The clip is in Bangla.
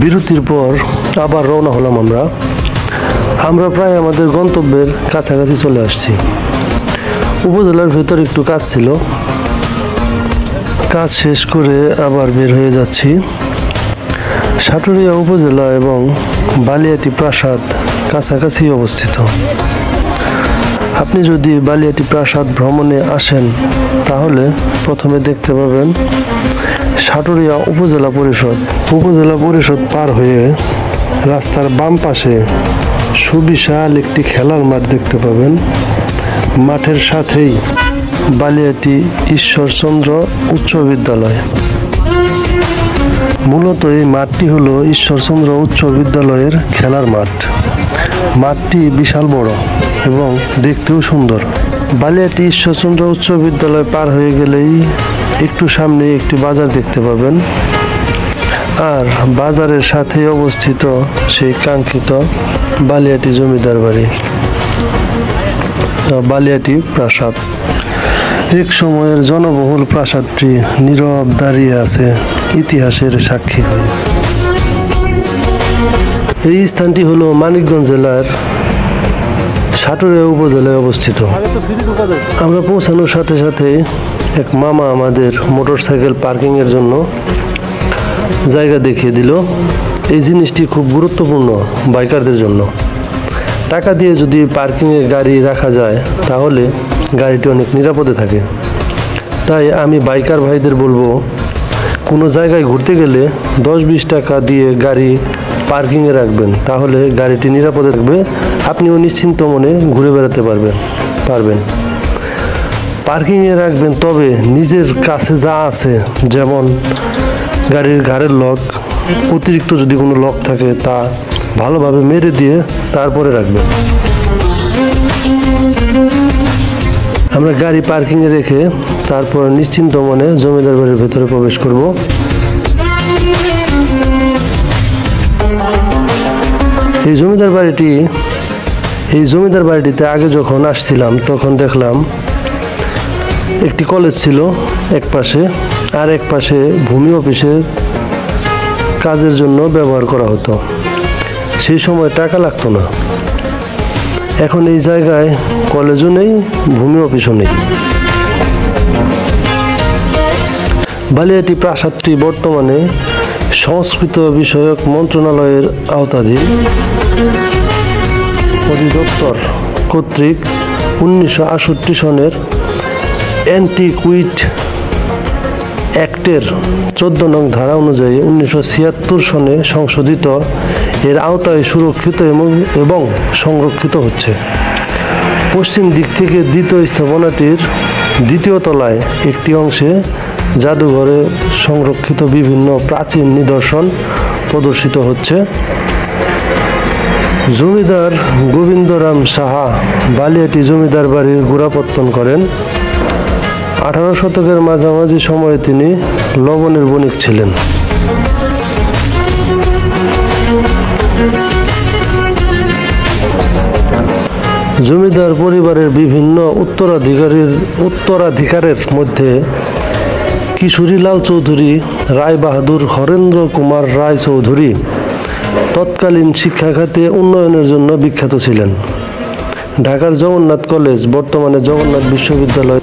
বিরতির পর আবার রওনা হলাম আমরা প্রায় আমাদের গন্তব্যের কাছাকাছি চলে আসছি। উপজেলার ভেতর একটু কাজ ছিল, কাজ শেষ করে আবার বের হয়ে যাচ্ছি। সাটুরিয়া উপজেলা এবং বালিয়াটি প্রাসাদ কাছাকাছি অবস্থিত। আপনি যদি বালিয়াটি প্রাসাদ ভ্রমণে আসেন তাহলে প্রথমে দেখতে পাবেন সাটুরিয়া উপজেলা পরিষদ। উপজেলা পরিষদ পার হয়ে রাস্তার বাম পাশে সুবিশাল একটি খেলার মাঠ দেখতে পাবেন। মাঠের সাথেই বালিয়াটি ঈশ্বরচন্দ্র উচ্চ বিদ্যালয়। মূলত এই মাঠটি হলো ঈশ্বরচন্দ্র উচ্চ বিদ্যালয়ের খেলার মাঠ। মাঠটি বিশাল বড় এবং দেখতেও সুন্দর। বালিয়াটি ঈশ্বরচন্দ্র উচ্চ বিদ্যালয় পার হয়ে গেলেই একটু সামনে একটি বাজার দেখতে পাবেন, আর বাজারের সাথে অবস্থিত সেই কাঙ্ক্ষিত বালিয়াটি জমিদার বাড়ি, বালিয়াটি প্রাসাদ। এক সময়ের জনবহুল প্রাসাদটি নীরব দাঁড়িয়ে আছে ইতিহাসের সাক্ষী হয়ে। এই স্থানটি হলো মানিকগঞ্জ জেলার সাটুরিয়া উপজেলায় অবস্থিত। আমরা পৌঁছানোর সাথে সাথে এক মামা আমাদের মোটরসাইকেল পার্কিংয়ের জন্য জায়গা দেখিয়ে দিল। এই জিনিসটি খুব গুরুত্বপূর্ণ বাইকারদের জন্য। টাকা দিয়ে যদি পার্কিংয়ে গাড়ি রাখা যায় তাহলে গাড়িটি অনেক নিরাপদে থাকে। তাই আমি বাইকার ভাইদের বলবো, কোনো জায়গায় ঘুরতে গেলে 10-20 টাকা দিয়ে গাড়ি পার্কিংয়ে রাখবেন, তাহলে গাড়িটি নিরাপদে থাকবে, আপনিও নিশ্চিন্ত মনে ঘুরে বেড়াতে পারবেন। পার্কিংয়ে রাখবেন, তবে নিজের কাছে যা আছে, যেমন গাড়ির ঘাড়ের লক, অতিরিক্ত যদি কোনো লক থাকে তা ভালোভাবে মেরে দিয়ে তারপরে রাখবেন। আমরা গাড়ি পার্কিংয়ে রেখে তারপর নিশ্চিন্ত মনে জমিদার বাড়ির ভেতরে প্রবেশ করব। এই জমিদার বাড়িটিতে আগে যখন আসছিলাম তখন দেখলাম একটি কলেজ ছিল এক পাশে, আর এক পাশে ভূমি অফিসের কাজের জন্য ব্যবহার করা হতো। সেই সময় টাকা লাগতো না। এখন এই জায়গায় কলেজও নেই, ভূমি অফিসও নেই। বালিয়াটি প্রাসাদটি বর্তমানে সংস্কৃত বিষয়ক মন্ত্রণালয়ের আওতাধীন। অধিদপ্তর কর্তৃক 1968 সনের অ্যান্টিকুইটি অ্যাক্টের 14 নং ধারা অনুযায়ী 1976 সনে সংশোধিত এর আওতায় সুরক্ষিত এবং সংরক্ষিত হচ্ছে। পশ্চিম দিক থেকে দ্বিতীয় স্থাপনাটির দ্বিতীয় তলায় একটি অংশে জাদুঘরে সংরক্ষিত বিভিন্ন প্রাচীন নিদর্শন প্রদর্শিত হচ্ছে। জমিদার গোবিন্দরাম সাহা বালিয়াটি জমিদার বাড়ির গোড়াপত্তন করেন। 18 শতকের মাঝামাঝি সময়ে তিনি লবণের বণিক ছিলেন। জমিদার পরিবারের বিভিন্ন উত্তরাধিকারের মধ্যে কিশোরীলাল চৌধুরী, রায় বাহাদুর, হরেন্দ্র কুমার রায় চৌধুরী তৎকালীন শিক্ষা খাতে উন্নয়নের জন্য বিখ্যাত ছিলেন। ঢাকার জগন্নাথ কলেজ, বর্তমানে জগন্নাথ বিশ্ববিদ্যালয়